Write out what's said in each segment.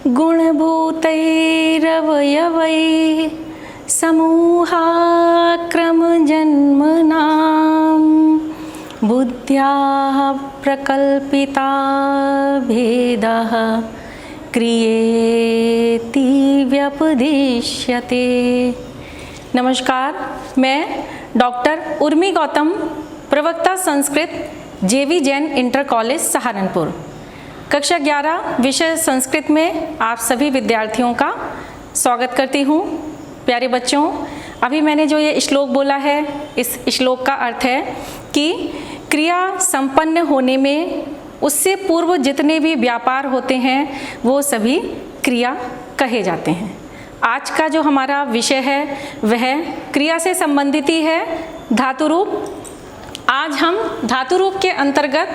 गुणभूतैरवयवैः समूहाक्रमजन्मनां बुद्ध्याः प्रकल्पिता भेदः क्रियेति व्यपदिश्यते। नमस्कार, मैं डॉक्टर उर्मी गौतम, प्रवक्ता संस्कृत जेवी जैन इंटर कॉलेज सहारनपुर, कक्षा 11 विषय संस्कृत में आप सभी विद्यार्थियों का स्वागत करती हूँ। प्यारे बच्चों, अभी मैंने जो ये श्लोक बोला है, इस श्लोक का अर्थ है कि क्रिया संपन्न होने में उससे पूर्व जितने भी व्यापार होते हैं वो सभी क्रिया कहे जाते हैं। आज का जो हमारा विषय है वह क्रिया से संबंधित ही है, धातु रूप। आज हम धातु रूप के अंतर्गत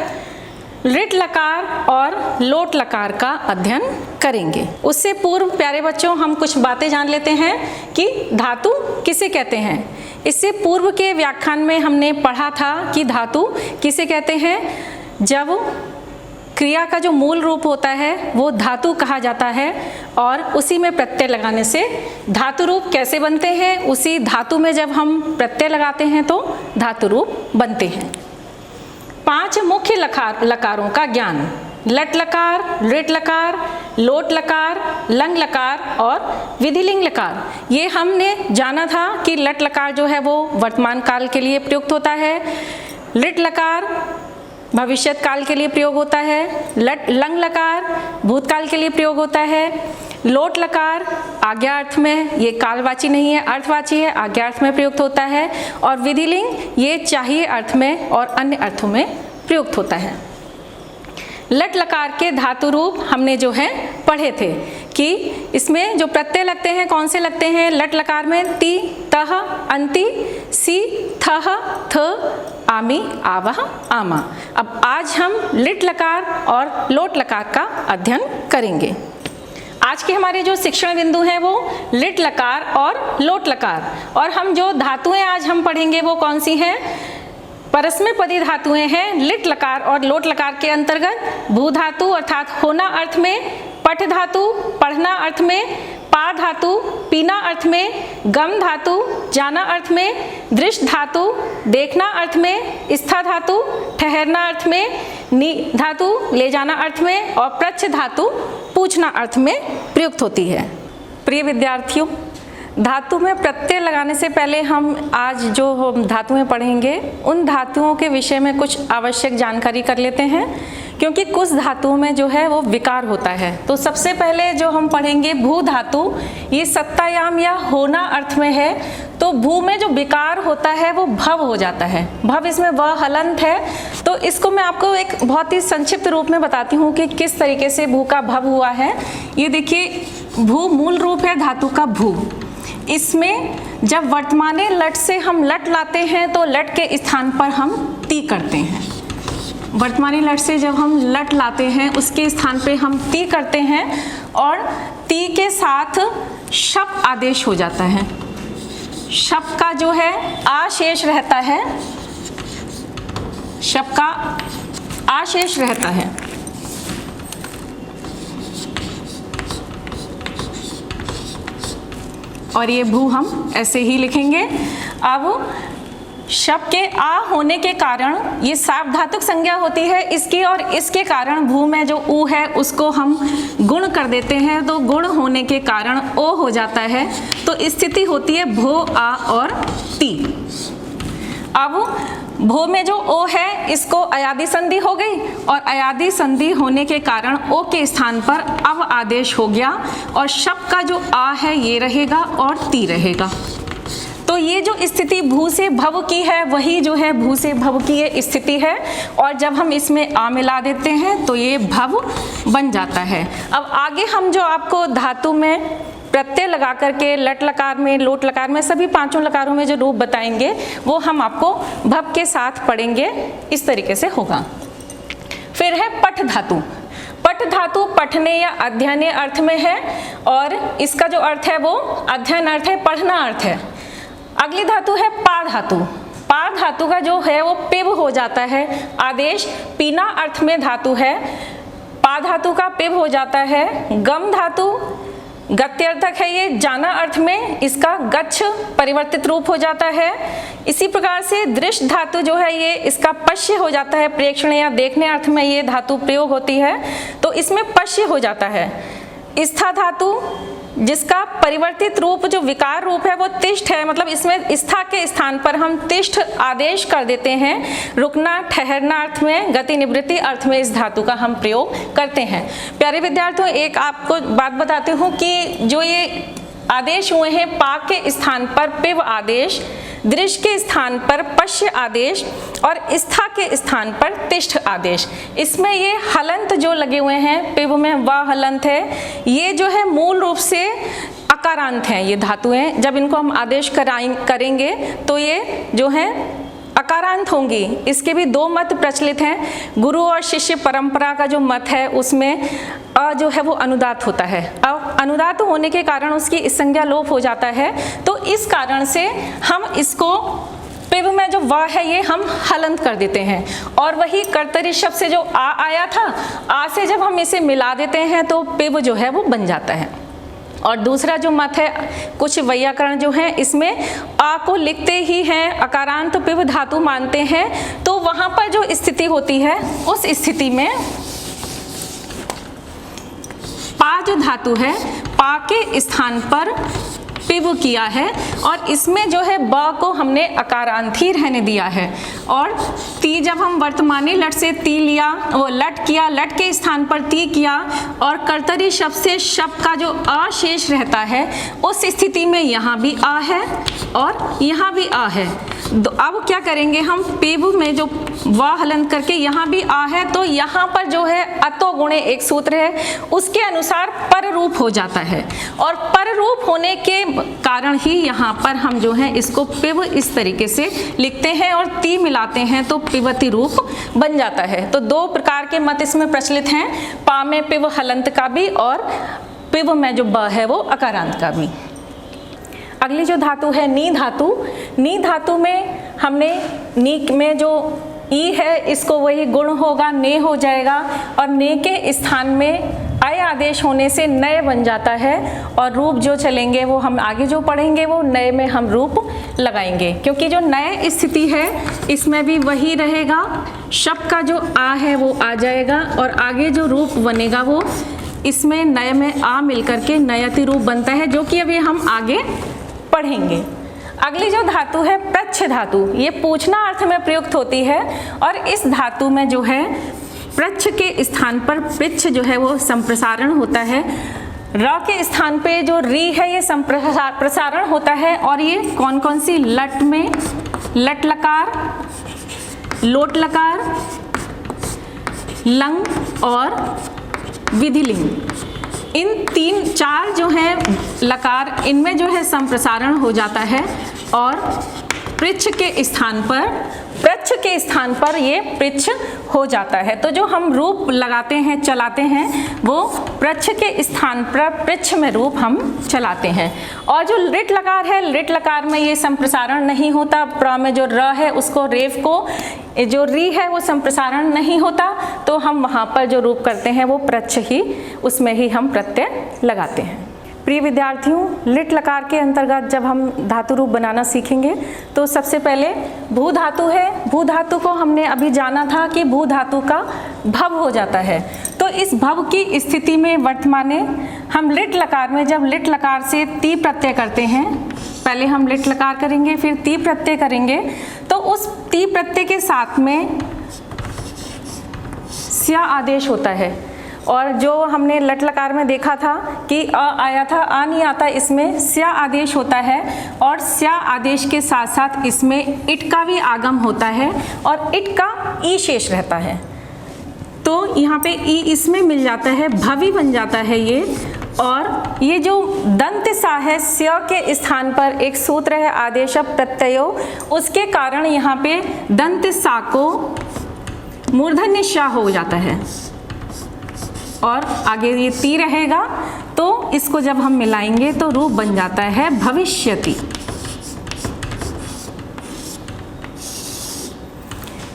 लिट लकार और लोट लकार का अध्ययन करेंगे। उससे पूर्व प्यारे बच्चों, हम कुछ बातें जान लेते हैं कि धातु किसे कहते हैं। इससे पूर्व के व्याख्यान में हमने पढ़ा था कि धातु किसे कहते हैं। जब क्रिया का जो मूल रूप होता है वो धातु कहा जाता है और उसी में प्रत्यय लगाने से धातु रूप कैसे बनते हैं, उसी धातु में जब हम प्रत्यय लगाते हैं तो धातु रूप बनते हैं। 5 मुख्य लकारों का ज्ञान: लट लकार, लिट लकार, लोट लकार, लंग लकार और विधिलिंग लकार। ये हमने जाना था कि लट लकार जो है वो वर्तमान काल के लिए प्रयुक्त होता है, लिट लकार भविष्यत काल के लिए प्रयोग होता है, लंग लकार भूतकाल के लिए प्रयोग होता है, लोट लकार आज्ञा अर्थ में, ये कालवाची नहीं है, अर्थवाची है, आज्ञा अर्थ में प्रयुक्त होता है, और विधिलिंग ये चाहिए अर्थ में और अन्य अर्थों में प्रयुक्त होता है। लट लकार के धातु रूप हमने जो है पढ़े थे कि इसमें जो प्रत्यय लगते हैं कौन से लगते हैं। लट लकार में ति, तह, अंति, सी, थह, थ, आमी, आवह, आमा। अब आज हम लिट लकार और लोट लकार का अध्ययन करेंगे। आज के हमारे जो शिक्षण बिंदु हैं वो लिट लकार और लोट लकार, और हम जो धातुएं आज हम पढ़ेंगे वो कौन सी हैं। परस्मैपदी धातुएं हैं लिट लकार और लोट लकार के अंतर्गत। भू धातु अर्थात होना अर्थ में, पठ धातु पढ़ना अर्थ में, पा धातु पीना अर्थ में, गम धातु जाना अर्थ में, दृश्य धातु देखना अर्थ में, स्था धातु ठहरना अर्थ में, नी धातु ले जाना अर्थ में, और प्रच्छ धातु पूछना अर्थ में प्रयुक्त होती है। प्रिय विद्यार्थियों, धातु में प्रत्यय लगाने से पहले हम आज जो धातुएं पढ़ेंगे उन धातुओं के विषय में कुछ आवश्यक जानकारी कर लेते हैं, क्योंकि कुछ धातुओं में जो है वो विकार होता है। तो सबसे पहले जो हम पढ़ेंगे भू धातु, ये सत्तायाम या होना अर्थ में है। तो भू में जो विकार होता है वो भव हो जाता है। भव इसमें व हलंत है, तो इसको मैं आपको एक बहुत ही संक्षिप्त रूप में बताती हूँ कि किस तरीके से भू का भव हुआ है। ये देखिए, भू मूल रूप है धातु का भू। इसमें जब वर्तमाने लट से हम लट लाते हैं तो लट के स्थान पर हम ती करते हैं। वर्तमानी लट से जब हम लट लाते हैं उसके स्थान पे हम ती करते हैं और ती के साथ शप आदेश हो जाता है। शप का जो है आशेष रहता है, शप का आशेष रहता है। और ये भू हम ऐसे ही लिखेंगे। अब शब्द के आ होने के कारण ये सार्वधातुक संज्ञा होती है इसकी, और इसके कारण भू में जो ऊ है उसको हम गुण कर देते हैं, तो गुण होने के कारण ओ हो जाता है। तो स्थिति होती है भो, आ और ती। अब भो में जो ओ है इसको अयादि संधि हो गई, और अयादि संधि होने के कारण ओ के स्थान पर अव आदेश हो गया, और शब्द का जो आ है ये रहेगा और ती रहेगा। तो ये जो स्थिति भू से भव की है वही जो है भू से भव की ये स्थिति है, और जब हम इसमें आ मिला देते हैं तो ये भव बन जाता है। अब आगे हम जो आपको धातु में प्रत्यय लगा करके लट लकार में, लोट लकार में, सभी 5 लकारों में जो रूप बताएंगे वो हम आपको भव के साथ पढ़ेंगे। इस तरीके से होगा। फिर है पठ धातु। पठ धातु पठने या अध्ययन अर्थ में है, और इसका जो अर्थ है वो अध्ययन अर्थ है, पढ़ना अर्थ है। अगली धातु है पा धातु। पा धातु का जो है वो पिब हो जाता है, आदेश पीना अर्थ में धातु है। पा धातु का पिव हो जाता है गम धातु, गत्यर्थक है ये, जाना अर्थ में इसका गच्छ परिवर्तित रूप हो जाता है। इसी प्रकार से दृष्ट धातु जो है ये इसका पश्य हो जाता है, प्रेक्षण या देखने अर्थ में ये धातु प्रयोग होती है, तो इसमें पश्य हो जाता है। स्था धातु जिसका परिवर्तित रूप जो विकार रूप है वो तिष्ठ है, मतलब इसमें स्था के स्थान पर हम तिष्ठ आदेश कर देते हैं, रुकना ठहरना अर्थ में, गति निवृत्ति अर्थ में इस धातु का हम प्रयोग करते हैं। प्यारे विद्यार्थियों, एक आपको बात बताती हूँ कि जो ये आदेश हुए हैं पा के स्थान पर पिव आदेश, दृश्य के स्थान पर पश्य आदेश और स्था के स्थान पर तिष्ठ आदेश, इसमें ये हलंत जो लगे हुए हैं, पिव में व हलंत है, ये जो है मूल रूप से अकारांत हैं ये धातुएं। जब इनको हम आदेश करेंगे तो ये जो है अकारांत होंगी। इसके भी दो मत प्रचलित हैं। गुरु और शिष्य परंपरा का जो मत है उसमें अ जो है वो अनुदात होता है। अब अनुदात होने के कारण उसकी संज्ञा लोप हो जाता है, तो इस कारण से हम इसको पिव में जो व है ये हम हलंत कर देते हैं, और वही कर्तरी शब्द से जो आ आया था, आ से जब हम इसे मिला देते हैं तो पिव जो है वो बन जाता है। और दूसरा जो मत है, कुछ वैयाकरण जो है इसमें आ को लिखते ही हैं अकारांत पिव धातु मानते हैं, तो वहां पर जो स्थिति होती है उस स्थिति में पा जो धातु है पा के स्थान पर पिव किया है, और इसमें जो है ब को हमने अकारांत ही रहने दिया है। और ती जब हम वर्तमानी लट से ती लिया, वो लट किया, लट के स्थान पर ती किया, और कर्तरी शब्द से शब्द का जो अ शेष रहता है उस स्थिति में यहाँ भी आ है और यहाँ भी आ है। अब क्या करेंगे हम, पिव में जो व हलंत करके यहाँ भी आ है, तो यहाँ पर जो है अतो गुणे एक सूत्र है, उसके अनुसार पर रूप हो जाता है, और पर रूप होने के कारण ही यहाँ पर हम जो है इसको पिव इस तरीके से लिखते हैं और ती मिलाते हैं तो पिवती रूप बन जाता है। तो दो प्रकार के मत इसमें प्रचलित हैं, पा में पिव हलंत का भी और पिव में जो ब है वो अकारांत का भी। अगली जो धातु है नी धातु, नी धातु में हमने नी में जो ई है इसको वही गुण होगा, ने हो जाएगा, और ने के स्थान में अय आदेश होने से नय बन जाता है, और रूप जो चलेंगे वो हम आगे जो पढ़ेंगे वो नए में हम रूप लगाएंगे, क्योंकि जो नए स्थिति है इसमें भी वही रहेगा, शब्द का जो आ है वो आ जाएगा, और आगे जो रूप बनेगा वो इसमें नए में आ मिलकर के नयति रूप बनता है, जो कि अभी हम आगे पढ़ेंगे। अगली जो धातु है प्रच्छ धातु, ये पूछना अर्थ में प्रयुक्त होती है, और इस धातु में जो है प्रच्छ के स्थान पर पृच्छ जो है वो संप्रसारण होता है, र के स्थान पे जो री है ये संप्रसारण होता है, और ये कौन कौन सी, लट में लट लकार, लोट लकार, लंग और विधिलिंग, इन तीन चार जो है लकार, इनमें जो है संप्रसारण हो जाता है, और पृच्छ के स्थान पर, पृच्छ के स्थान पर ये पृच्छ हो जाता है। तो जो हम रूप लगाते हैं चलाते हैं वो पृच्छ के स्थान पर पृच्छ में रूप हम चलाते हैं। और जो लिट लकार है, लिट लकार में ये संप्रसारण नहीं होता, प्र में जो र है उसको रेफ को, जो री है वो संप्रसारण नहीं होता, तो हम वहाँ पर जो रूप करते हैं वो पृच्छ ही, उसमें ही हम प्रत्यय लगाते हैं। प्रिय विद्यार्थियों, लिट लकार के अंतर्गत जब हम धातु रूप बनाना सीखेंगे तो सबसे पहले भू धातु है। भू धातु को हमने अभी जाना था कि भू धातु का भव हो जाता है, तो इस भव की स्थिति में वर्तमाने हम लिट लकार में जब लिट लकार से ती प्रत्यय करते हैं, पहले हम लिट लकार करेंगे फिर ती प्रत्यय करेंगे, तो उस ती प्रत्यय के साथ में स्या आदेश होता है। और जो हमने लट लकार में देखा था कि अ आया था, आ नहीं आता, इसमें स्या आदेश होता है, और स्या आदेश के साथ साथ इसमें इट का भी आगम होता है, और इट का ई शेष रहता है, तो यहाँ पे ई इसमें मिल जाता है, भवी बन जाता है ये। और ये जो दंत सा है, स्या के स्थान पर एक सूत्र है आदेश प्रत्ययो, उसके कारण यहाँ पे दंत सा को मूर्धन्य शा हो जाता है, और आगे ये ती रहेगा, तो इसको जब हम मिलाएंगे तो रूप बन जाता है भविष्यति।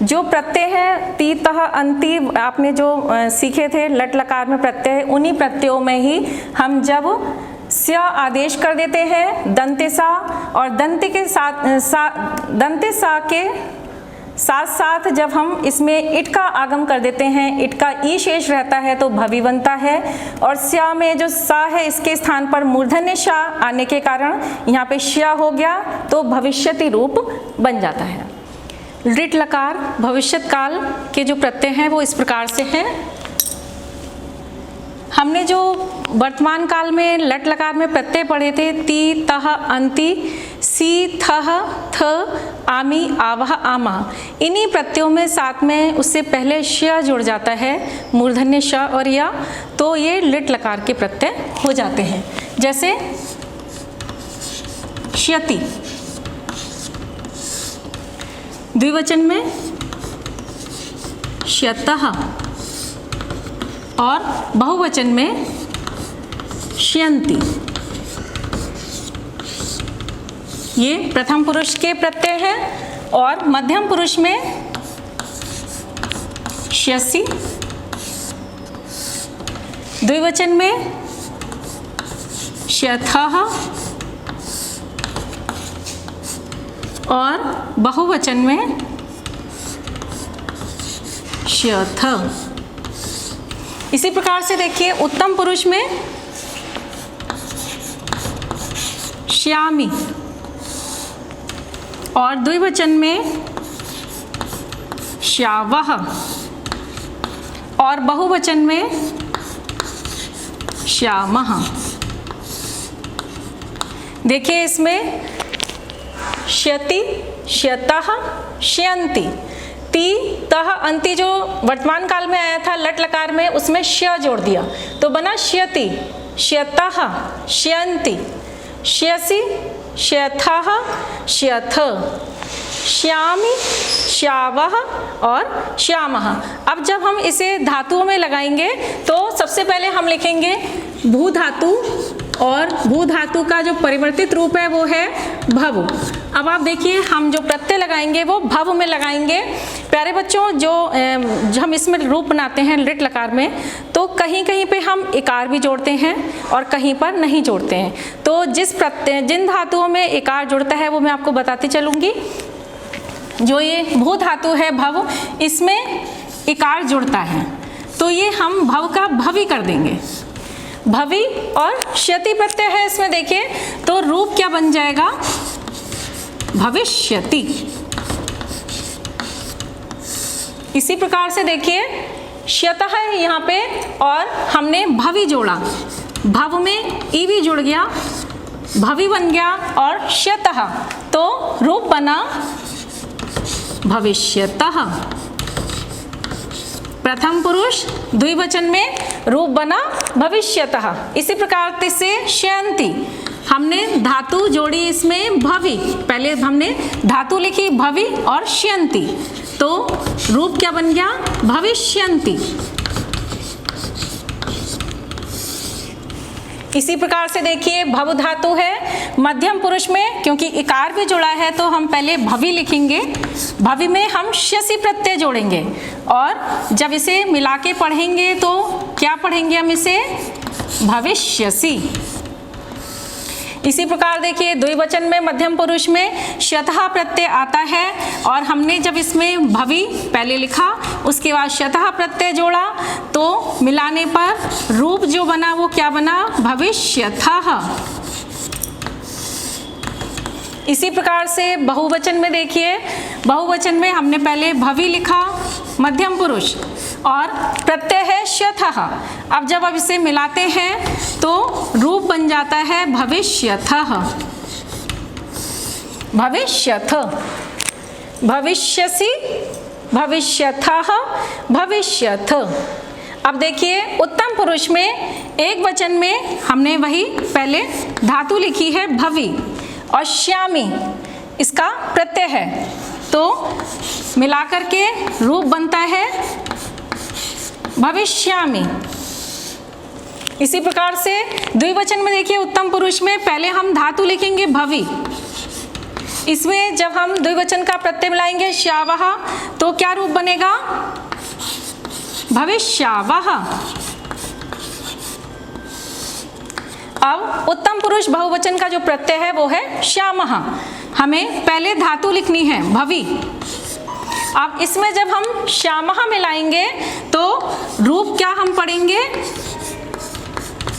जो प्रत्यय है ती तह अंति, आपने जो सीखे थे लट लकार में प्रत्यय, उन्हीं प्रत्ययों में ही हम जब स्य आदेश कर देते हैं दंते सा, और दंते के साथ दंते सा के साथ साथ जब हम इसमें इट का आगम कर देते हैं, इट का ई शेष रहता है तो भवि बनता है। और स्या में जो सा है इसके स्थान पर मूर्धन्य शा आने के कारण यहाँ पे श्या हो गया तो भविष्यति रूप बन जाता है। लिट लकार भविष्यत काल के जो प्रत्यय हैं वो इस प्रकार से हैं। हमने जो वर्तमान काल में लट लकार में प्रत्यय पढ़े थे ती तह अंति, सी थह थ आमी आवह आमा, इन्हीं प्रत्ययों में साथ में उससे पहले श जुड़ जाता है, मूर्धन्य श और या, तो ये लिट लकार के प्रत्यय हो जाते हैं। जैसे श्यति, द्विवचन में श्यतः और बहुवचन में श्यन्ति। ये प्रथम पुरुष के प्रत्यय हैं। और मध्यम पुरुष में श्यसि, द्विवचन में श्यथः और बहुवचन में श्यथ। इसी प्रकार से देखिए उत्तम पुरुष में श्यामी और द्विवचन में श्यावः और बहुवचन में श्यामः। देखिए इसमें श्यति, श्यतः, श्यन्ति, ती तह अंति जो वर्तमान काल में आया था लट लकार में, उसमें श्य जोड़ दिया तो बना श्यति, श्यतः, श्यन्ति, श्यसि, श्यथः, श्यथ, श्यामि, श्यावः और श्यामः। अब जब हम इसे धातुओं में लगाएंगे तो सबसे पहले हम लिखेंगे भू धातु, और भू धातु का जो परिवर्तित रूप है वो है भव। अब आप देखिए हम जो प्रत्यय लगाएंगे वो भव में लगाएंगे। प्यारे बच्चों, जो हम इसमें रूप बनाते हैं लिट लकार में, तो कहीं कहीं पे हम इकार भी जोड़ते हैं और कहीं पर नहीं जोड़ते हैं। तो जिन धातुओं में इकार जुड़ता है वो मैं आपको बताती चलूँगी। जो ये भू धातु है भव, इसमें इकार जुड़ता है तो ये हम भव का भवि कर देंगे, भवि। और श्यति प्रत्यय है इसमें, देखिए तो रूप क्या बन जाएगा, भविष्यति। इसी प्रकार से देखिए श्यतः है यहाँ पे और हमने भवि जोड़ा, भव में ई भी जुड़ गया, भवि बन गया और श्यतः, तो रूप बना भविष्यतः। प्रथम पुरुष द्विवचन में रूप बना भविष्यतः। इसी प्रकार से श्यन्ति, हमने धातु जोड़ी इसमें भवि, पहले हमने धातु लिखी भवि और श्यन्ति, तो रूप क्या बन गया, भविष्यन्ति। इसी प्रकार से देखिए भव धातु है मध्यम पुरुष में, क्योंकि इकार भी जुड़ा है तो हम पहले भवि लिखेंगे, भवि में हम श्यसि प्रत्यय जोड़ेंगे और जब इसे मिला के पढ़ेंगे तो क्या पढ़ेंगे हम इसे, भविष्यसि। इसी प्रकार देखिए द्विवचन में मध्यम पुरुष में श्यतः प्रत्यय आता है और हमने जब इसमें भवि पहले लिखा उसके बाद श्यतः प्रत्यय जोड़ा तो मिलाने पर रूप जो बना वो क्या बना, भविष्यथः। इसी प्रकार से बहुवचन में देखिए, बहुवचन में हमने पहले भवि लिखा मध्यम पुरुष और प्रत्यय है श्यथः। अब जब इसे मिलाते हैं तो रूप बन जाता है भविष्यथः, भविष्यथ, भविष्यसि, भविष्यथः, भविष्यथ। अब देखिए उत्तम पुरुष में एक वचन में हमने वही पहले धातु लिखी है भवि और श्यामी इसका प्रत्यय है, तो मिलाकर के रूप बनता है भविष्यामि। इसी प्रकार से द्विवचन में देखिए उत्तम पुरुष में पहले हम धातु लिखेंगे भवि, इसमें जब हम द्विवचन का प्रत्यय मिलाएंगे श्यावः तो क्या रूप बनेगा? भविष्यावह। अब उत्तम पुरुष बहुवचन का जो प्रत्यय है वो है श्यामः। हमें पहले धातु लिखनी है भवि। अब इसमें जब हम श्यामः मिलाएंगे तो रूप क्या हम पढ़ेंगे?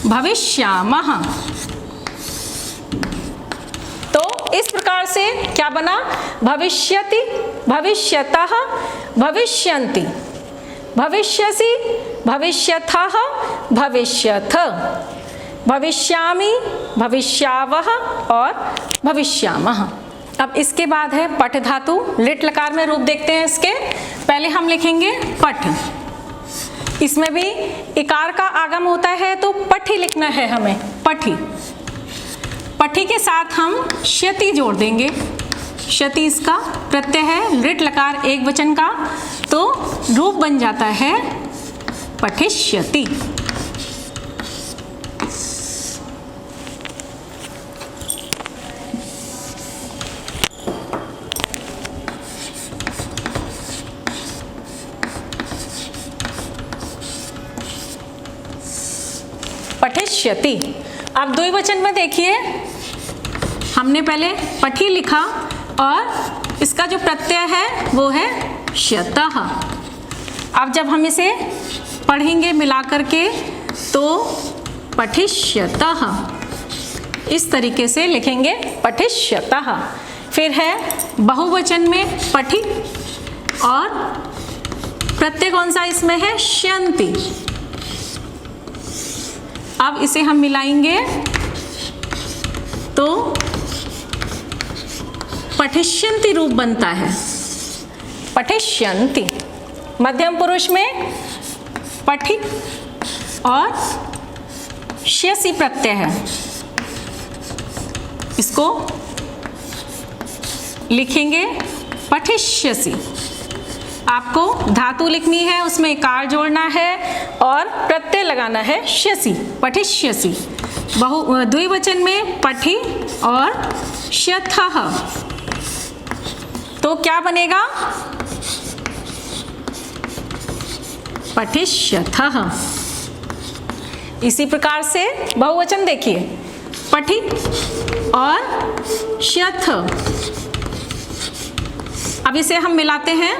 भविष्यामः। तो इस प्रकार से क्या बना? भविष्यति, भविष्यतः, भविष्यन्ति, भविष्यसि, भविष्यथः, भविष्यथ, भविष्यामि, भविष्यावः और भविष्यामः। अब इसके बाद है पठ धातु। लिट लकार में रूप देखते हैं इसके। पहले हम लिखेंगे पठ। इसमें भी इकार का आगम होता है तो पठी लिखना है हमें, पठी। पठी के साथ हम श्यति जोड़ देंगे। श्यति इसका प्रत्यय है, लिट लकार एक वचन का, तो रूप बन जाता है पठिष्यति। पठिष्यति। अब द्विवचन में देखिए, हमने पहले पठी लिखा और इसका जो प्रत्यय है वो है श्यतः। अब जब हम इसे पढ़ेंगे मिला करके तो पठिष्यतः, इस तरीके से लिखेंगे पठिष्यतः। फिर है बहुवचन में पठि और प्रत्यय कौन सा इसमें है? श्यन्ति। अब इसे हम मिलाएंगे तो पठिष्यन्ति रूप बनता है, पठिष्यन्ति। मध्यम पुरुष में पठि और श्यसि प्रत्यय है, इसको लिखेंगे पठिष्यसि। आपको धातु लिखनी है, उसमें इकार जोड़ना है और प्रत्यय लगाना है श्यसि, पठिष्यसि। द्विवचन में पठि और श्यथः, तो क्या बनेगा? पठिष्यथः। इसी प्रकार से बहुवचन देखिए, पठि और श्यथ। अब इसे हम मिलाते हैं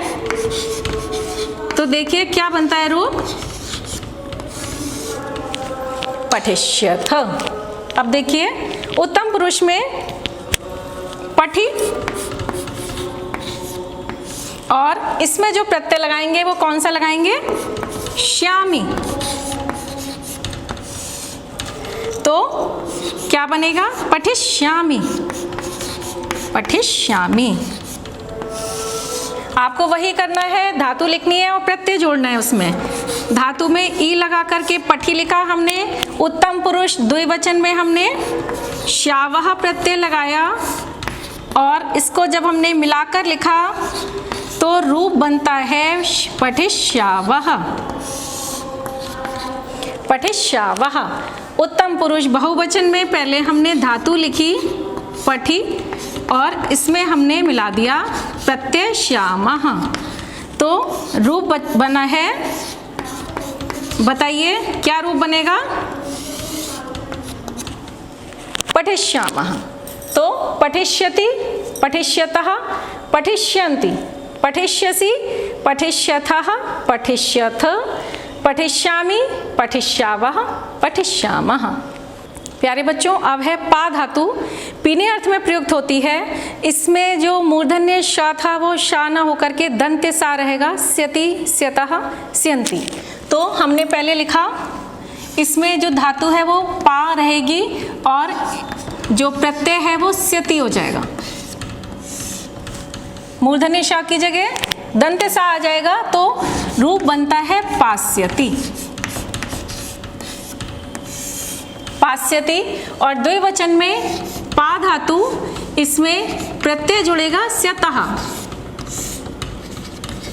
तो देखिए क्या बनता है रूप? पठिष्यथ। अब देखिए उत्तम पुरुष में पठि और इसमें जो प्रत्यय लगाएंगे वो कौन सा लगाएंगे? श्यामी। तो क्या बनेगा? पठिष्यामि, पठिष्यामि। आपको वही करना है, धातु लिखनी है और प्रत्यय जोड़ना है उसमें। धातु में ई लगा करके पठी लिखा हमने, उत्तम पुरुष द्विवचन में हमने श्यावः प्रत्यय लगाया और इसको जब हमने मिलाकर लिखा तो रूप बनता है पठिष्यावः, पठिष्यावः। उत्तम पुरुष बहुवचन में पहले हमने धातु लिखी पठी और इसमें हमने मिला दिया प्रत्यय श्यामः, तो रूप बना है। बताइए क्या रूप बनेगा? पठिष्यामः। तो पठिष्यति, पठिष्यतः, पठिष्यन्ति, पठिष्यसि, पठिष्यथः, पठिष्यथ, पठिष्यामि, पठिष्यावः, पठिष्यामः। प्यारे बच्चों, अब है पा धातु। पीने अर्थ में प्रयुक्त होती है। इसमें जो मूर्धन्य श था वो शा न होकर के दंत्य सा रहेगा, स्यति, स्यतः, स्यन्ति। तो हमने पहले लिखा, इसमें जो धातु है वो पा रहेगी और जो प्रत्यय है वो स्यति हो जाएगा। मूर्धन्य श की जगह दंत्य सा आ जाएगा तो रूप बनता है पास्यति, पास्यति। और द्विवचन में पा धातु, इसमें प्रत्यय जुड़ेगा स्यतः।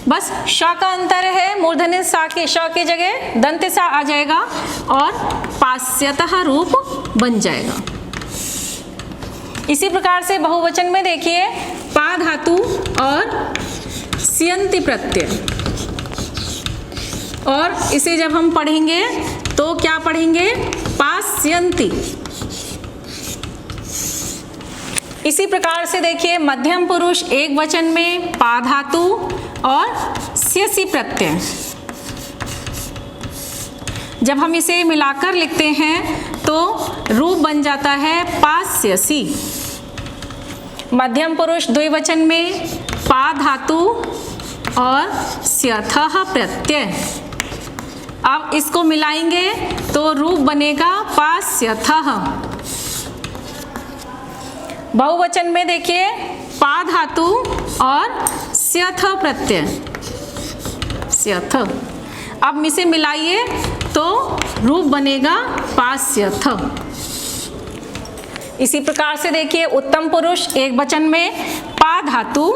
बस श का अंतर है, मूर्धन्य सा के श की जगह दंत्य सा आ जाएगा और पास्यतः रूप बन जाएगा। इसी प्रकार से बहुवचन में देखिए, पा धातु और स्यन्ति प्रत्यय। और इसे जब हम पढ़ेंगे तो क्या पढ़ेंगे? पास्यन्ति। इसी प्रकार से देखिए मध्यम पुरुष एक वचन में पा धातु और स्यसि प्रत्यय, जब हम इसे मिलाकर लिखते हैं तो रूप बन जाता है पास्यसि। मध्यम पुरुष द्विवचन में पा धातु और स्यथः प्रत्यय, अब इसको मिलाएंगे तो रूप बनेगा पास्यथः। बहुवचन में देखिए पा धातु और स्यथ प्रत्यय, स्यथ। अब इसे मिलाइए तो रूप बनेगा पास्यथ। इसी प्रकार से देखिए उत्तम पुरुष एक वचन में पा धातु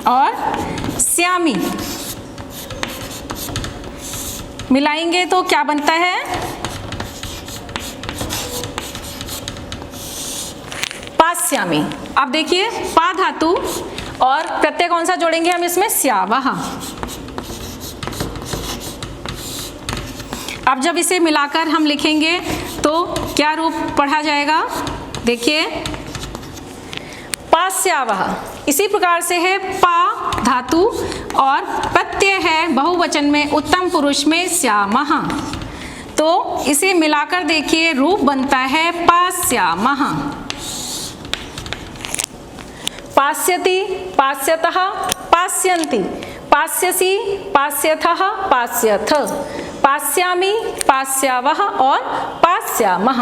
और श्यामी, मिलाएंगे तो क्या बनता है? पास्यामी। अब देखिए पा धातु और प्रत्यय कौन सा जोड़ेंगे हम इसमें? स्यावः। अब जब इसे मिलाकर हम लिखेंगे तो क्या रूप पढ़ा जाएगा? देखिए पास्यावः। इसी प्रकार से है पा धातु और प्रत्यय है बहुवचन में उत्तम पुरुष में श्यामः, तो इसे मिलाकर देखिए रूप बनता है पास्यामः। पास्यति, पास्यतः, पास्यन्ति, पास्यसि, पास्यथः, पास्यथ, पास्यामि, पास्यावः और पास्यामः।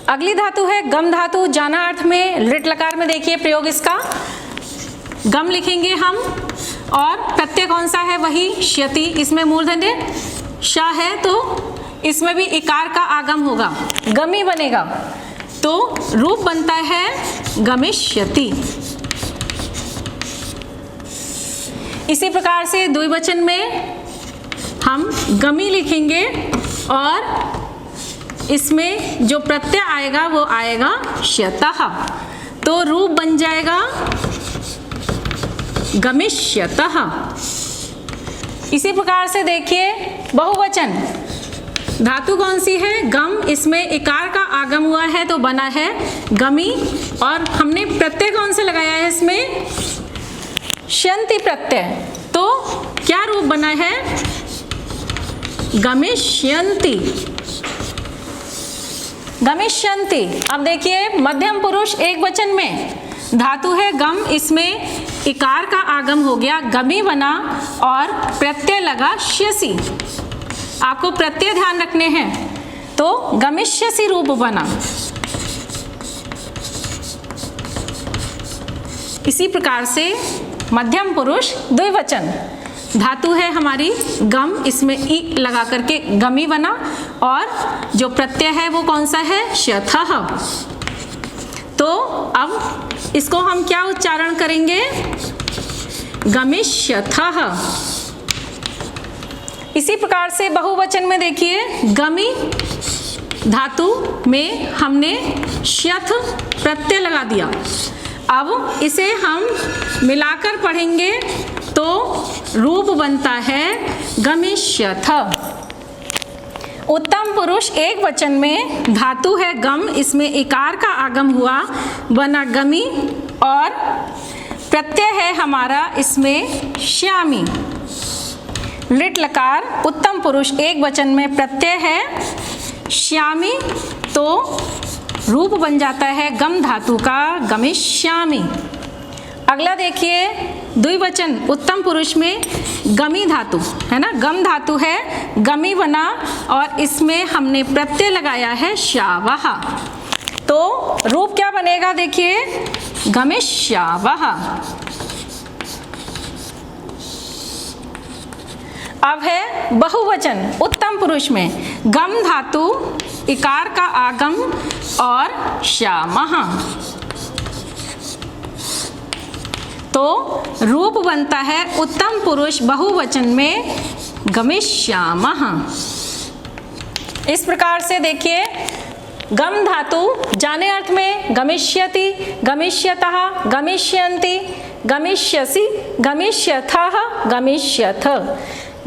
अगली धातु है गम धातु। जाना अर्थ में लिट लकार में देखिए प्रयोग इसका, गम लिखेंगे हम और प्रत्यय कौन सा है? वही श्यति। इसमें मूर्धन्य श है तो इसमें भी इकार का आगम होगा, गमी बनेगा, तो रूप बनता है गमिष्यति। इसी प्रकार से द्विवचन में हम गमी लिखेंगे और इसमें जो प्रत्यय आएगा वो आएगा श्यतः, तो रूप बन जाएगा गमिष्यतः। इसी प्रकार से देखिए बहुवचन, धातु कौन सी है? गम, इसमें इकार का आगम हुआ है तो बना है गमी, और हमने प्रत्यय कौन से लगाया है इसमें? श्यन्ति प्रत्यय, तो क्या रूप बना है? गमिष्यन्ति, गमिष्यन्ति। अब देखिए मध्यम पुरुष एक वचन में धातु है गम, इसमें इकार का आगम हो गया, गमी बना और प्रत्यय लगा श्यसि। आपको प्रत्यय ध्यान रखने हैं, तो गमिष्यसि रूप बना। इसी प्रकार से मध्यम पुरुष द्विवचन, धातु है हमारी गम, इसमें ई लगा करके गमी बना और जो प्रत्यय है वो कौन सा है? श्यथः। तो अब इसको हम क्या उच्चारण करेंगे? गमिष्यथः। इसी प्रकार से बहुवचन में देखिए गमी धातु में हमने श्यथ प्रत्यय लगा दिया, अब इसे हम मिलाकर पढ़ेंगे तो रूप बनता है गमिष्यथ। उत्तम पुरुष एक वचन में धातु है गम, इसमें इकार का आगम हुआ, बना गमी, और प्रत्यय है हमारा इसमें श्यामी। लिट लकार उत्तम पुरुष एक वचन में प्रत्यय है श्यामी, तो रूप बन जाता है गम धातु का गमिष्यामि। अगला देखिए द्विवचन उत्तम पुरुष में गमी धातु है ना, गम धातु है, गमी बना और इसमें हमने प्रत्यय लगाया है श्यावः, तो रूप क्या बनेगा? देखिए गमिष्यावः। अब है बहुवचन उत्तम पुरुष में गम धातु, इकार का आगम और श्यामः, तो रूप बनता है उत्तम पुरुष बहुवचन में गमिष्यामः। इस प्रकार से देखिए गम धातु जाने अर्थ में गमिष्यति, गमिष्यतः, गमिष्यन्ति, गमिष्यसि, गमिष्यथः, गमिष्यथ,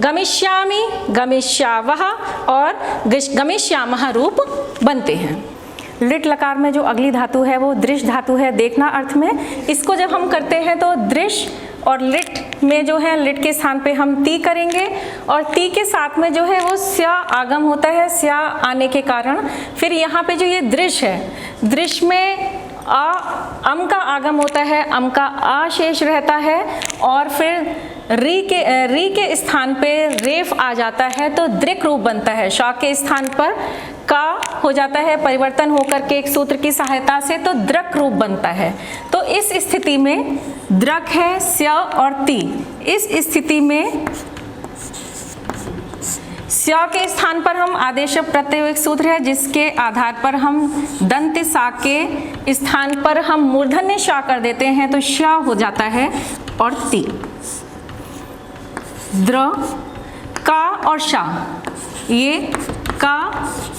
गमिष्यामि, गमिष्यावः और गमिष्यामः रूप बनते हैं। लिट लकार में जो अगली धातु है वो दृश धातु है, देखना अर्थ में। इसको जब हम करते हैं तो दृश और लिट में जो है लिट के स्थान पे हम ती करेंगे और ती के साथ में जो है वो स्या आगम होता है, स्या आने के कारण फिर यहाँ पे जो ये दृश है, दृश में अम का आगम होता है, अम का आ शेष रहता है और फिर री के स्थान पे रेफ आ जाता है तो दृक रूप बनता है। शा के स्थान पर का हो जाता है परिवर्तन होकर के एक सूत्र की सहायता से तो द्रक रूप बनता है। तो इस स्थिति में द्रक है स्य और ती। इस स्थिति में स्य के स्थान पर हम आदेश प्रत्यय एक सूत्र है जिसके आधार पर हम दंत सा के स्थान पर हम मूर्धन्य शा कर देते हैं तो श हो जाता है और ती। द्र का और शा, ये का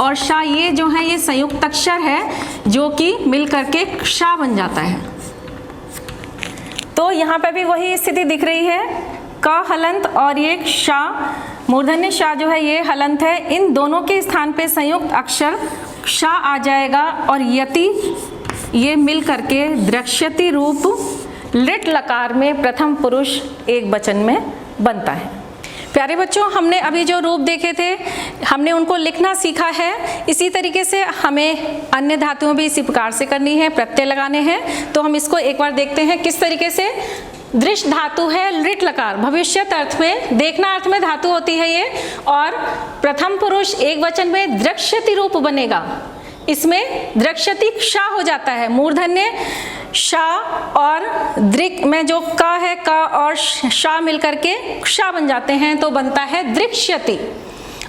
और शा ये जो है ये संयुक्त अक्षर है जो कि मिल करके शा बन जाता है। तो यहाँ पे भी वही स्थिति दिख रही है, का हलंत और ये शा मूर्धन्य शा जो है ये हलंत है। इन दोनों के स्थान पे संयुक्त अक्षर शा आ जाएगा और यति ये मिल करके द्रक्ष्यति रूप लिट लकार में प्रथम पुरुष एक वचन में बनता है। प्यारे बच्चों, हमने अभी जो रूप देखे थे हमने उनको लिखना सीखा है। इसी तरीके से हमें अन्य धातुओं भी इसी प्रकार से करनी है, प्रत्यय लगाने हैं। तो हम इसको एक बार देखते हैं किस तरीके से। दृश धातु है लिट लकार, भविष्यत अर्थ में, देखना अर्थ में धातु होती है ये और प्रथम पुरुष एक वचन में द्रक्ष्यति रूप बनेगा। इसमें द्रक्ष्यति क्षा हो जाता है, मूर्धन्य शा और दृक में जो का है का और शा मिलकर के क्षा बन जाते हैं तो बनता है दृक्ष्यति।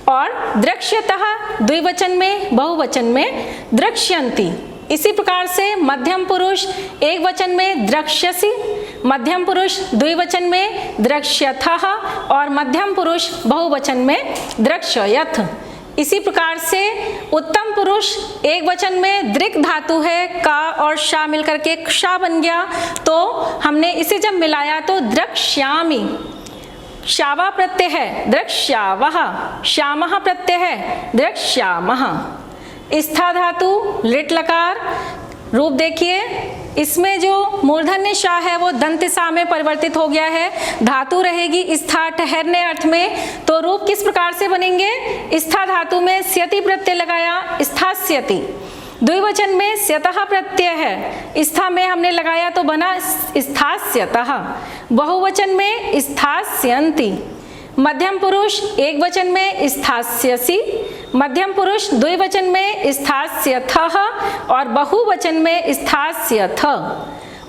और द्रक्ष्यतः द्विवचन में बहुवचन में द्रक्ष्यन्ति। इसी प्रकार से मध्यम पुरुष एक वचन में द्रक्ष्यसि, मध्यम पुरुष द्विवचन में द्रक्ष्यथः और मध्यम पुरुष बहुवचन में द्रक्ष्यथ। इसी प्रकार से उत्तम पुरुष एक वचन में दृक धातु है, का और शा मिलकर के क्षा बन गया तो हमने इसे जब मिलाया तो द्रक्ष्यामि, शावा प्रत्यय है द्रक्ष्यावः, श्यामः प्रत्यय है द्रक्ष्यामः। स्था धातु लिट लकार, रूप देखिए इसमें जो मूर्धन्य शा है वो दंत सा में परिवर्तित हो गया है, धातु रहेगी स्था ठहरने अर्थ में। तो रूप किस प्रकार से बनेंगे, स्था धातु में स्यति प्रत्यय लगाया स्थास्यति, द्विवचन में स्यतः प्रत्यय है, स्था में हमने लगाया तो बना स्थास्यतः, बहुवचन में स्थास्यन्ति, मध्यम पुरुष एक वचन में स्थास्यसि, मध्यम पुरुष द्विवचन में स्थास्यथः और बहुवचन में स्थास्यथ,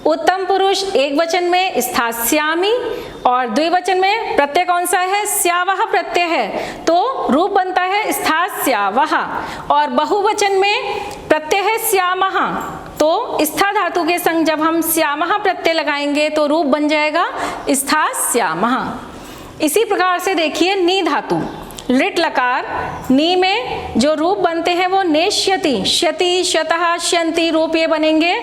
उत्तम पुरुष एक वचन में स्थास्यामि और द्विवचन में प्रत्यय कौन सा है, स्यावः प्रत्यय है तो रूप बनता है स्थास्यावः और बहुवचन में प्रत्यय है श्यामः तो स्था धातु के संग जब हम श्यामः प्रत्यय लगाएंगे तो रूप बन जाएगा स्थास्यामः। इसी प्रकार से देखिए नी धातु लिट लकार, नी में जो रूप बनते हैं वो नेष्यति, श्यति, शतः, श्यन्ति रूप ये बनेंगे,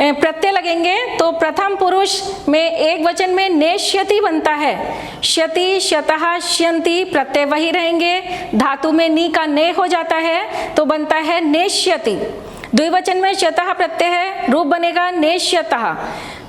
प्रत्यय लगेंगे तो प्रथम पुरुष में एक वचन में नेष्यति बनता है, श्यति, शतः, श्यन्ति प्रत्यय वही रहेंगे, धातु में नी का ने हो जाता है तो बनता है नेष्यति। द्विवचन में शतः प्रत्यय है, रूप बनेगा नेष्यतः,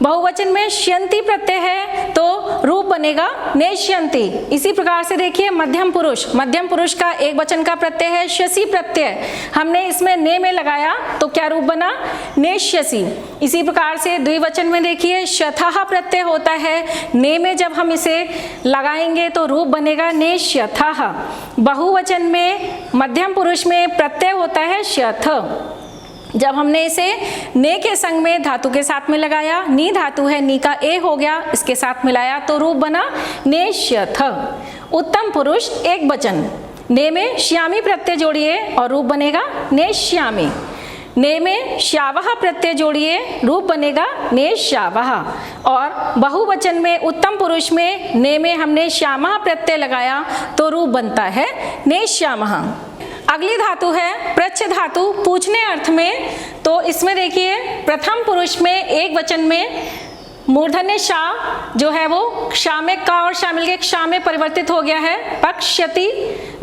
बहुवचन में श्यन्ति प्रत्यय है तो रूप बनेगा नेष्यन्ति। इसी प्रकार से देखिए मध्यम पुरुष का एक वचन का प्रत्यय है श्यसि प्रत्यय, हमने इसमें ने में लगाया तो क्या रूप बना, नेष्यसि। इसी प्रकार से द्विवचन में देखिए शतः प्रत्यय होता है, ने में जब हम इसे लगाएंगे तो रूप बनेगा नेष्यथः। बहुवचन में मध्यम पुरुष में प्रत्यय होता है श्यथ, जब हमने इसे ने के संग में धातु के साथ में लगाया, नी धातु है नी का ए हो गया, इसके साथ मिलाया तो रूप बना नेष्यथ। उत्तम पुरुष एक वचन, ने में श्यामी प्रत्यय जोड़िए और रूप बनेगा नेष्यामी, ने में श्यावः प्रत्यय जोड़िए रूप बनेगा नेष्यावः और बहुवचन में उत्तम पुरुष में ने में हमने श्यामः प्रत्यय लगाया तो रूप बनता है नेष्यामः। अगली धातु है प्रच्छ धातु, पूछने अर्थ में। तो इसमें देखिए प्रथम पुरुष में एक वचन में मूर्धन्य शा जो है वो क्षा में का और शा मिलके क्षा में परिवर्तित हो गया है। प्रक्ष्यति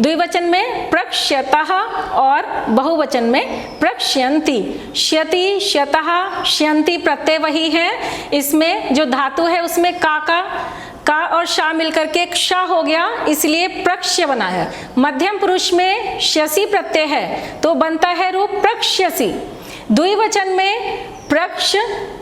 द्विवचन में प्रक्ष्यतः और बहुवचन में प्रक्ष्यन्ति। श्यति श्यतः श्यन्ति प्रत्यय वही है, इसमें जो धातु है उसमें का और शा मिलकर के क्षा हो गया, इसलिए प्रक्ष्य बना है। मध्यम पुरुष में श्यसि प्रत्यय है तो बनता है रूप प्रक्ष्यसि। द्विवचन में प्रक्ष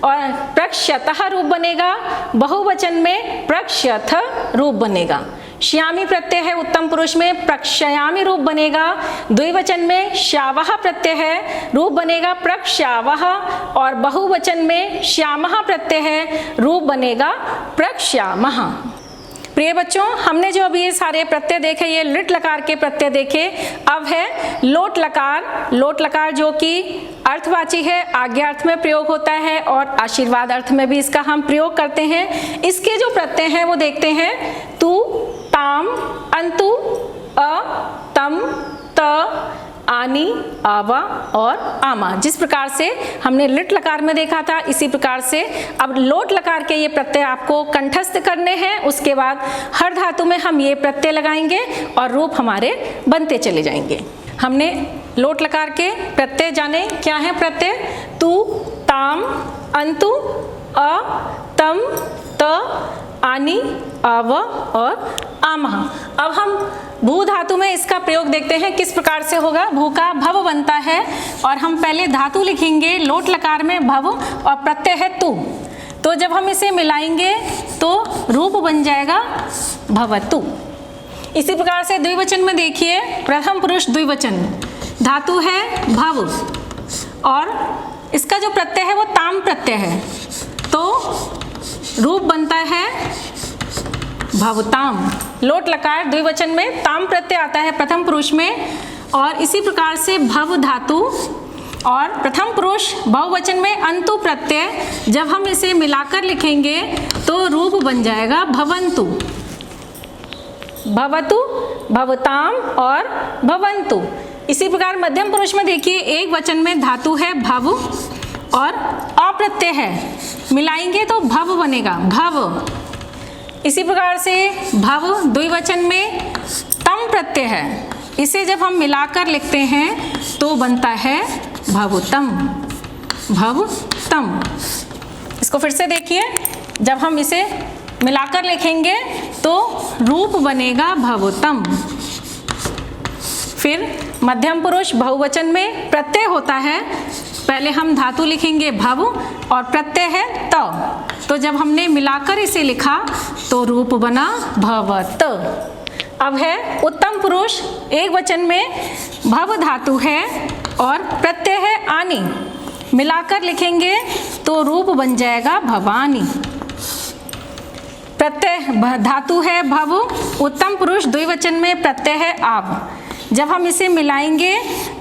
और प्रक्ष्यतः रूप बनेगा, बहुवचन में प्रक्ष्यथ रूप बनेगा। श्यामी प्रत्यय है उत्तम पुरुष में प्रक्ष्यामि रूप बनेगा, द्विवचन में श्यावः प्रत्यय है रूप बनेगा प्रक्ष्यावः, और बहुवचन में श्यामः प्रत्यय है रूप बनेगा प्रक्ष्यामः। प्रिय बच्चों, हमने जो अभी ये सारे प्रत्यय देखे, ये लिट लकार के प्रत्यय देखे। अब है लोट लकार। लोट लकार जो कि अर्थवाची है, आज्ञा अर्थ में प्रयोग होता है और आशीर्वाद अर्थ में भी इसका हम प्रयोग करते हैं। इसके जो प्रत्यय हैं वो देखते हैं। तू, ताम, अंतु, अ, तम, त, आनी, आवा और आमा। जिस प्रकार से हमने लिट लकार में देखा था, इसी प्रकार से अब लोट लकार के ये प्रत्यय आपको कंठस्थ करने हैं। उसके बाद हर धातु में हम ये प्रत्यय लगाएंगे और रूप हमारे बनते चले जाएंगे। हमने लोट लकार के प्रत्यय जाने। क्या है प्रत्यय? तू, ताम, अंतु, अ, तम, त, आनी, आव और आमः। अब हम भू धातु में इसका प्रयोग देखते हैं किस प्रकार से होगा। भू का भव बनता है और हम पहले धातु लिखेंगे लोट लकार में भव और प्रत्यय है तू, तो जब हम इसे मिलाएंगे तो रूप बन जाएगा भवतु। इसी प्रकार से द्विवचन में देखिए, प्रथम पुरुष द्विवचन, धातु है भव और इसका जो प्रत्यय है वो ताम प्रत्यय है, तो रूप बनता है भवताम। लोट लकार द्विवचन में ताम प्रत्यय आता है प्रथम पुरुष में, और इसी प्रकार से भव धातु और प्रथम पुरुष बहुवचन में अंतु प्रत्यय, जब हम इसे मिलाकर लिखेंगे तो रूप बन जाएगा भवन्तु। भवतु, भवताम और भवन्तु। इसी प्रकार मध्यम पुरुष में देखिए, एक वचन में धातु है भव और अप्रत्यय है, मिलाएंगे तो भव बनेगा भव। इसी प्रकार से भव द्विवचन में तम प्रत्यय है, इसे जब हम मिलाकर लिखते हैं तो बनता है भवतम। भवतम। इसको फिर से देखिए, जब हम इसे मिलाकर लिखेंगे तो रूप बनेगा भवतम। फिर मध्यम पुरुष बहुवचन में प्रत्यय होता है, पहले हम धातु लिखेंगे भव और प्रत्यय है त, तो जब हमने मिलाकर इसे लिखा तो रूप बना भवत। अब है उत्तम पुरुष, एक वचन में भव धातु है और प्रत्यय है आनी, मिलाकर लिखेंगे तो रूप बन जाएगा भवानी। प्रत्यय धातु है भव, उत्तम पुरुष द्विवचन में प्रत्यय है आव, जब हम इसे मिलाएंगे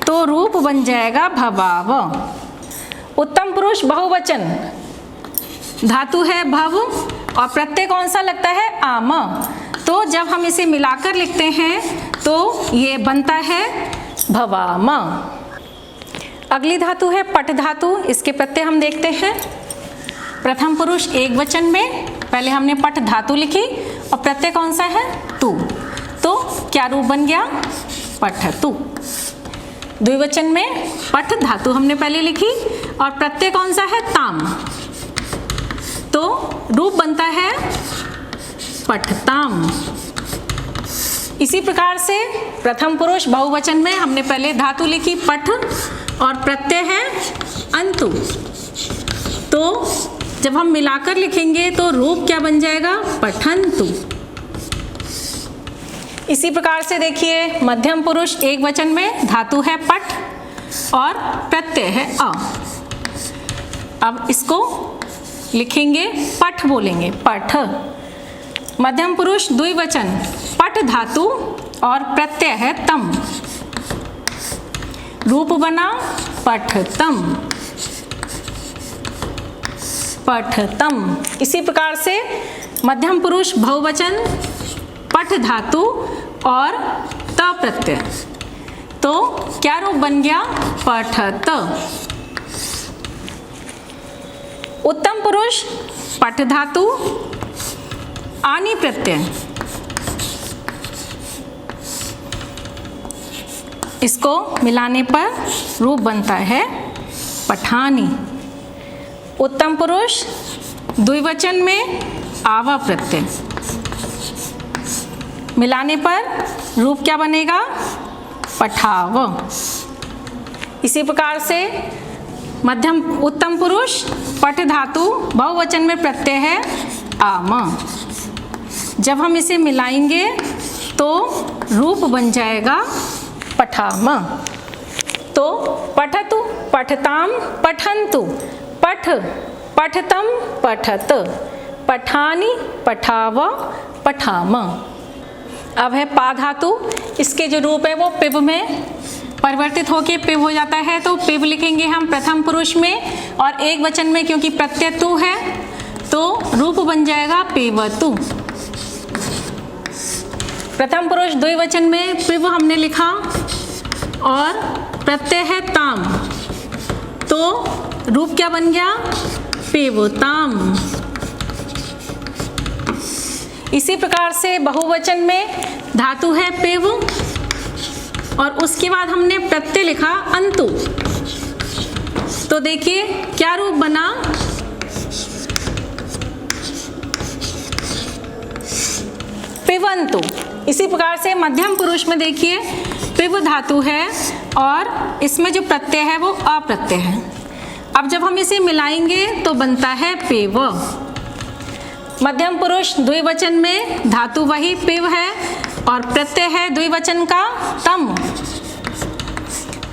तो रूप बन जाएगा भवाव। उत्तम पुरुष बहुवचन, धातु है भव और प्रत्यय कौन सा लगता है आम, तो जब हम इसे मिलाकर लिखते हैं तो ये बनता है भवाम। अगली धातु है पट धातु। इसके प्रत्यय हम देखते हैं। प्रथम पुरुष एक वचन में पहले हमने पट धातु लिखी और प्रत्यय कौन सा है तू, तो क्या रूप बन गया पठतु। द्विवचन में पठ धातु हमने पहले लिखी और प्रत्यय कौन सा है ताम, तो रूप बनता है पठताम। इसी प्रकार से प्रथम पुरुष बहुवचन में हमने पहले धातु लिखी पठ और प्रत्यय है अंतु, तो जब हम मिलाकर लिखेंगे तो रूप क्या बन जाएगा पठन्तु। इसी प्रकार से देखिए, मध्यम पुरुष एक वचन में धातु है पठ और प्रत्यय है अ। अब इसको लिखेंगे पठ बोलेंगे पठ। मध्यम पुरुष द्विवचन पठ धातु और प्रत्यय है तम, रूप बना पठतम। पठतम। इसी प्रकार से मध्यम पुरुष बहुवचन पठ धातु और त प्रत्यय, तो क्या रूप बन गया पठत। उत्तम पुरुष पठ धातु आनी प्रत्यय, इसको मिलाने पर रूप बनता है पठानी। उत्तम पुरुष द्विवचन में आवा प्रत्यय, मिलाने पर रूप क्या बनेगा? पठाव। इसी प्रकार से मध्यम उत्तम पुरुष पठ धातु बहुवचन में प्रत्यय है आम। जब हम इसे मिलाएंगे तो रूप बन जाएगा पठाम। तो पठतु पठताम पठन्तु, पठ पठतम पठत, पठानी पठाव पठाम। अब है पा धातु, इसके जो रूप है वो पिव में परिवर्तित होके पिव हो जाता है, तो पिव लिखेंगे हम प्रथम पुरुष में और एक वचन में, क्योंकि प्रत्यय तु है तो रूप बन जाएगा पेवतु। प्रथम पुरुष द्विवचन में पिव हमने लिखा और प्रत्यय है ताम, तो रूप क्या बन गया? पेवताम। इसी प्रकार से बहुवचन में धातु है पेव और उसके बाद हमने प्रत्यय लिखा अंतु, तो देखिए क्या रूप बना? पिबंतु। इसी प्रकार से मध्यम पुरुष में देखिए पिब धातु है और इसमें जो प्रत्यय है वो अप्रत्यय है। अब जब हम इसे मिलाएंगे तो बनता है पेव। मध्यम पुरुष द्विवचन में धातु वही पिव है और प्रत्यय है द्विवचन का तम,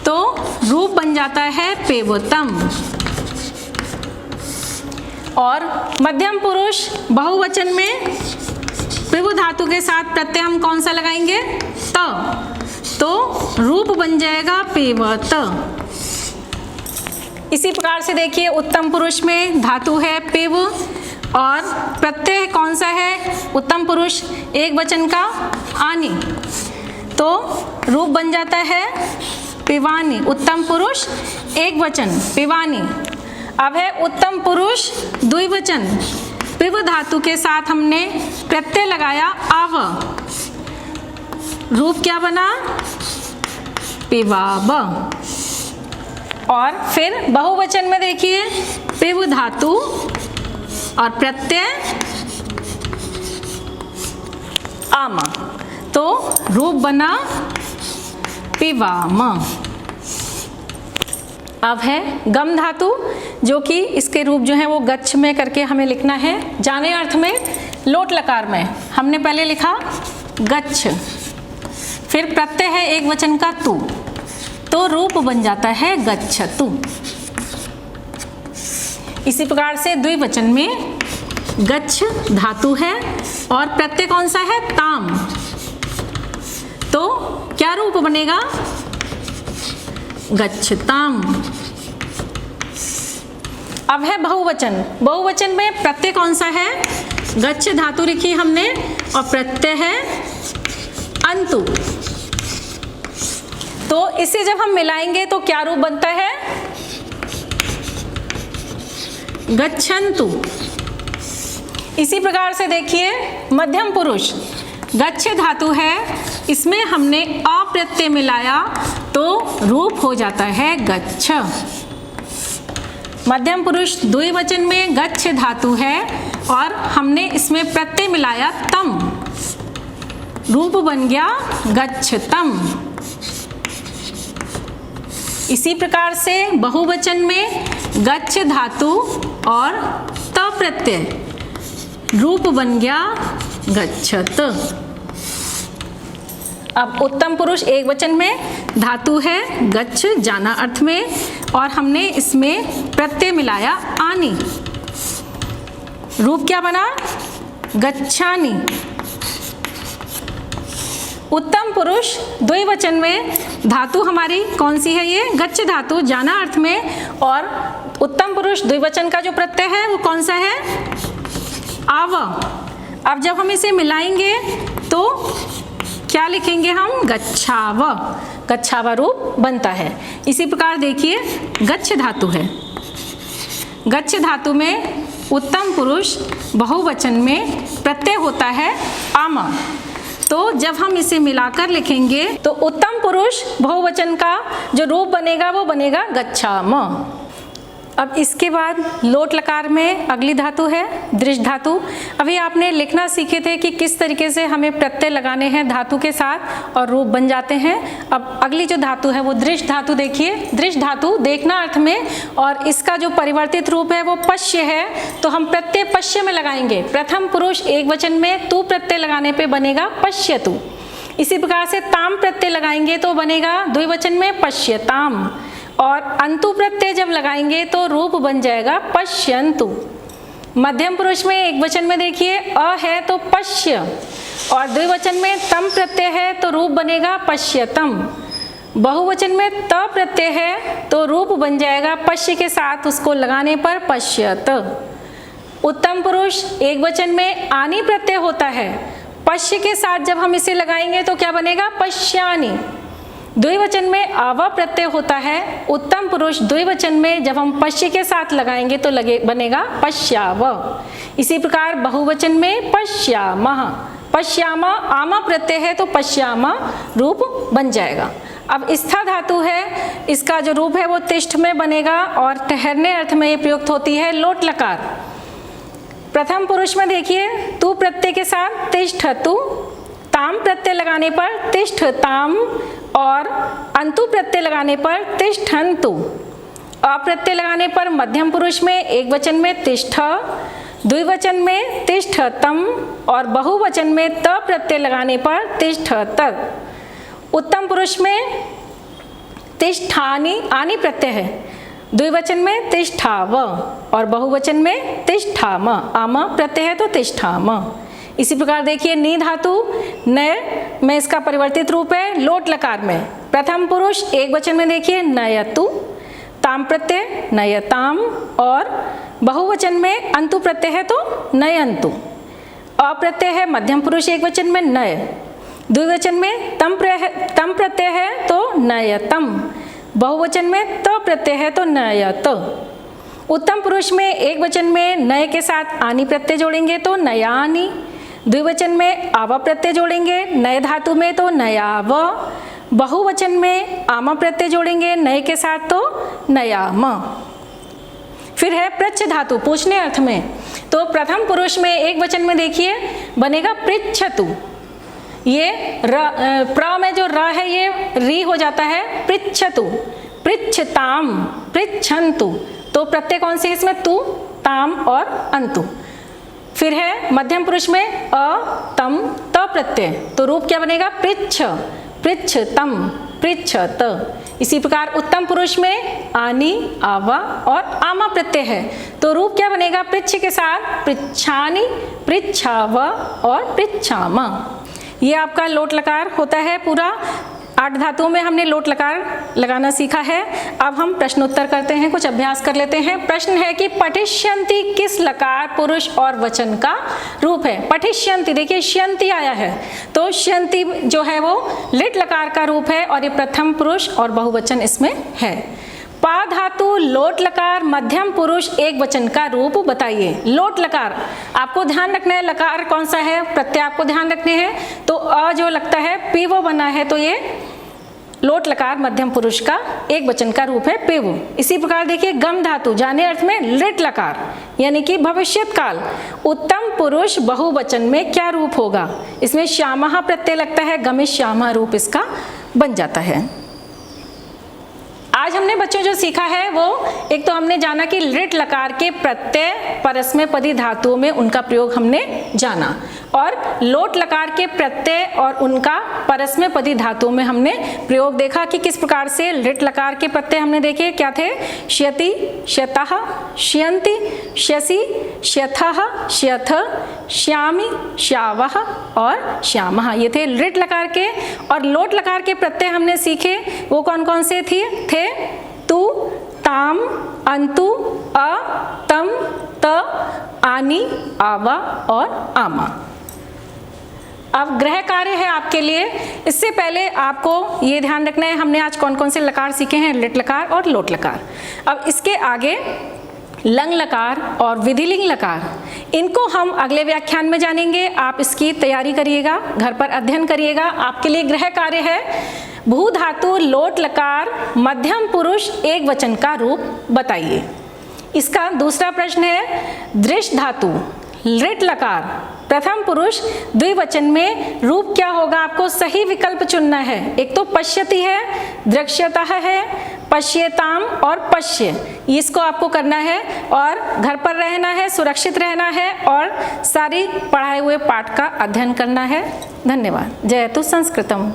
तो रूप बन जाता है पेवतम। और मध्यम पुरुष बहुवचन में पिव धातु के साथ प्रत्यय हम कौन सा लगाएंगे? त, तो रूप बन जाएगा पेवत। इसी प्रकार से देखिए उत्तम पुरुष में धातु है पिव और प्रत्यय कौन सा है? उत्तम पुरुष एक वचन का आनी, तो रूप बन जाता है पिवानी। उत्तम पुरुष एक वचन पिवानी। अब है उत्तम पुरुष द्विवचन, पिव धातु के साथ हमने प्रत्यय लगाया आव, रूप क्या बना? पिवाब। और फिर बहुवचन में देखिए पिव धातु और प्रत्यय आम, तो रूप बना पिवाम। अब है गम धातु, जो कि इसके रूप जो है वो गच्छ में करके हमें लिखना है। जाने अर्थ में लोट लकार में हमने पहले लिखा गच्छ, फिर प्रत्यय है एक वचन का तु, तो रूप बन जाता है गच्छतु। इसी प्रकार से द्विवचन में गच्छ धातु है और प्रत्यय कौन सा है? ताम, तो क्या रूप बनेगा? गच्छताम। अब है बहुवचन, बहुवचन में प्रत्यय कौन सा है? गच्छ धातु लिखी हमने और प्रत्यय है अंतु, तो इसे जब हम मिलाएंगे तो क्या रूप बनता है? गच्छन्तु। इसी प्रकार से देखिए मध्यम पुरुष गच्छ धातु है, इसमें हमने अप्रत्यय मिलाया तो रूप हो जाता है गच्छ। मध्यम पुरुष द्विवचन में गच्छ धातु है और हमने इसमें प्रत्यय मिलाया तम, रूप बन गया गच्छतम। इसी प्रकार से बहुवचन में गच्छ धातु और त प्रत्यय, रूप बन गया गच्छत। अब उत्तम पुरुष एक वचन में धातु है गच्छ जाना अर्थ में और हमने इसमें प्रत्यय मिलाया आनी, रूप क्या बना? गच्छानी। उत्तम पुरुष द्विवचन में धातु हमारी कौन सी है? ये गच्छ धातु जाना अर्थ में, और उत्तम पुरुष द्विवचन का जो प्रत्यय है वो कौन सा है? आव। अब जब हम इसे मिलाएंगे तो क्या लिखेंगे हम? गच्छाव। गच्छावा रूप बनता है। इसी प्रकार देखिए गच्छ धातु है, गच्छ धातु में उत्तम पुरुष बहुवचन में प्रत्यय होता है आम। तो जब हम इसे मिलाकर लिखेंगे तो उत्तम पुरुष बहुवचन का जो रूप बनेगा वो बनेगा गच्छाम। अब इसके बाद लोट लकार में अगली धातु है दृष्ट धातु। अभी आपने लिखना सीखे थे कि किस तरीके से हमें प्रत्यय लगाने हैं धातु के साथ और रूप बन जाते हैं। अब अगली जो धातु है वो दृष्ट धातु। देखिए दृष्ट धातु देखना अर्थ में, और इसका जो परिवर्तित रूप है वो पश्य है, तो हम प्रत्यय पश्य में लगाएंगे। प्रथम पुरुष एक वचन में तू प्रत्यय लगाने पे बनेगा पश्यतु। इसी प्रकार से ताम प्रत्यय लगाएंगे तो बनेगा द्विवचन में पश्यताम, और अंतु प्रत्यय जब लगाएंगे तो रूप बन जाएगा पश्यन्तु। मध्यम पुरुष में एक वचन में देखिए अ है तो पश्य, और द्विवचन में तम प्रत्यय है तो रूप बनेगा पश्यतम। बहुवचन में त प्रत्यय है तो रूप बन जाएगा पश्य के साथ उसको लगाने पर पश्यत। उत्तम पुरुष एक वचन में आनी प्रत्यय होता है, पश्य के साथ जब हम इसे लगाएंगे तो क्या बनेगा पश्यानि। द्विवचन में आवा प्रत्यय होता है, उत्तम पुरुष द्विवचन में जब हम पश्य के साथ लगाएंगे तो बनेगा पश्याव। इसी प्रकार बहुवचन में पश्यामः, पश्यामा आमा प्रत्यय है तो पश्यामा रूप बन जाएगा। अब स्था धातु है, इसका जो रूप है वो तिष्ठ में बनेगा और ठहरने अर्थ में ये प्रयुक्त होती है लोट लकार। प्रथम पुरुष में देखिए तू प्रत्यय के साथ तिष्ठतु, ताम प्रत्यय लगाने पर तिष्ठताम, और अंतु प्रत्यय लगाने पर तिष्ठन्तु। अप्रत्यय लगाने पर मध्यम पुरुष में एक वचन में तिष्ठ, द्विवचन में तिष्ठतम, और बहुवचन में त प्रत्यय लगाने पर तिष्ठतत्। उत्तम पुरुष में तिष्ठानि आनि प्रत्यय है, द्विवचन में तिष्ठाव, और बहुवचन में तिष्ठाम, आम प्रत्यय है तो तिष्ठाम। इसी प्रकार देखिए नी धातु नय में इसका परिवर्तित रूप है लोट लकार में। प्रथम पुरुष एक वचन में देखिए नयतु, ताम प्रत्यय नयताम, और बहुवचन में अंतु प्रत्यय है तो नयंतु। अप्रत्यय है मध्यम पुरुष एक वचन में नय, द्विवचन में तम प्रत्यय है तो नयतम, बहुवचन में त प्रत्यय है तो नयत। उत्तम पुरुष में एक वचन में नय के साथ आनी प्रत्यय जोड़ेंगे तो नयानि, द्विवचन में आवा प्रत्यय जोड़ेंगे नय धातु में तो नयाव, बहुवचन में आमा प्रत्यय जोड़ेंगे नय के साथ तो नयाम। फिर है प्रच्छ धातु पूछने अर्थ में, तो प्रथम पुरुष में एक वचन में देखिए बनेगा पृच्छतु। ये प्र में जो र है ये री हो जाता है पृच्छतु, पृच्छताम, पृच्छन्तु। तो प्रत्यय कौन से इसमें तू, ताम और अंतु। फिर है मध्यम पुरुष में अ तम त प्रत्यय, तो रूप क्या बनेगा पृच्छ, पृच्छतम, पृच्छत। इसी प्रकार उत्तम पुरुष में आनी, आवा और आमा प्रत्यय है, तो रूप क्या बनेगा पृच्छ के साथ पृच्छानि, पृच्छाव और पृच्छाम। ये आपका लोट लकार होता है पूरा। 8 धातुओं में हमने लोट लकार लगाना सीखा है। अब हम प्रश्नोत्तर करते हैं, कुछ अभ्यास कर लेते हैं। प्रश्न है कि पठिष्यन्ति किस लकार पुरुष और वचन का रूप है। पठिष्यन्ति देखिए श्यन्ति आया है, तो श्यन्ति जो है वो लिट लकार का रूप है और ये प्रथम पुरुष और बहुवचन इसमें है। पा धातु लोट लकार मध्यम पुरुष एक वचन का रूप बताइए। लोट लकार आपको ध्यान रखना है, लकार कौन सा है, प्रत्यय आपको ध्यान रखने हैं। तो अ जो लगता है पीवो बना है, तो ये लोट लकार मध्यम पुरुष का एक वचन का रूप है पेवो। इसी प्रकार देखिए गम धातु जाने अर्थ में लिट लकार यानी कि भविष्यत काल, उत्तम पुरुष बहुवचन में क्या रूप होगा। इसमें श्यामः प्रत्यय लगता है, गमिष्यामः रूप इसका बन जाता है। आज हमने बच्चों जो सीखा है वो एक तो हमने जाना कि लिट लकार के प्रत्यय परस्मैपदी धातुओं में उनका प्रयोग हमने जाना, और लोट लकार के प्रत्यय और उनका परस्मैपदी धातुओं में हमने प्रयोग देखा कि किस प्रकार से लिट लकार के प्रत्यय हमने देखे क्या थे। श्यति, श्यतः, श्यन्ति, श्यसि, श्यथः, श्यथ, श्यामि, श्यावः और श्यामः, ये थे लिट लकार के। और लोट लकार के प्रत्यय हमने सीखे वो कौन कौन से थे तू, ताम, अंतु, अ, तम, त, आनी, आवा और आमा। अब गृह कार्य है आपके लिए। इससे पहले आपको ये ध्यान रखना है हमने आज कौन कौन से लकार सीखे हैं, लिट लकार और लोट लकार। अब इसके आगे लंग लकार और विधिलिंग लकार, इनको हम अगले व्याख्यान में जानेंगे। आप इसकी तैयारी करिएगा, घर पर अध्ययन करिएगा। आपके लिए गृह कार्य है, भू धातु लोट लकार मध्यम पुरुष एक वचन का रूप बताइए। इसका दूसरा प्रश्न है, दृश्य धातु लृट लकार प्रथम पुरुष द्विवचन में रूप क्या होगा? आपको सही विकल्प चुनना है। एक तो पश्यति है, दृश्यतः है, पश्येताम और पश्य, इसको आपको करना है और घर पर रहना है, सुरक्षित रहना है और सारी पढ़ाए हुए पाठ का अध्ययन करना है। धन्यवाद। जयतु संस्कृतम।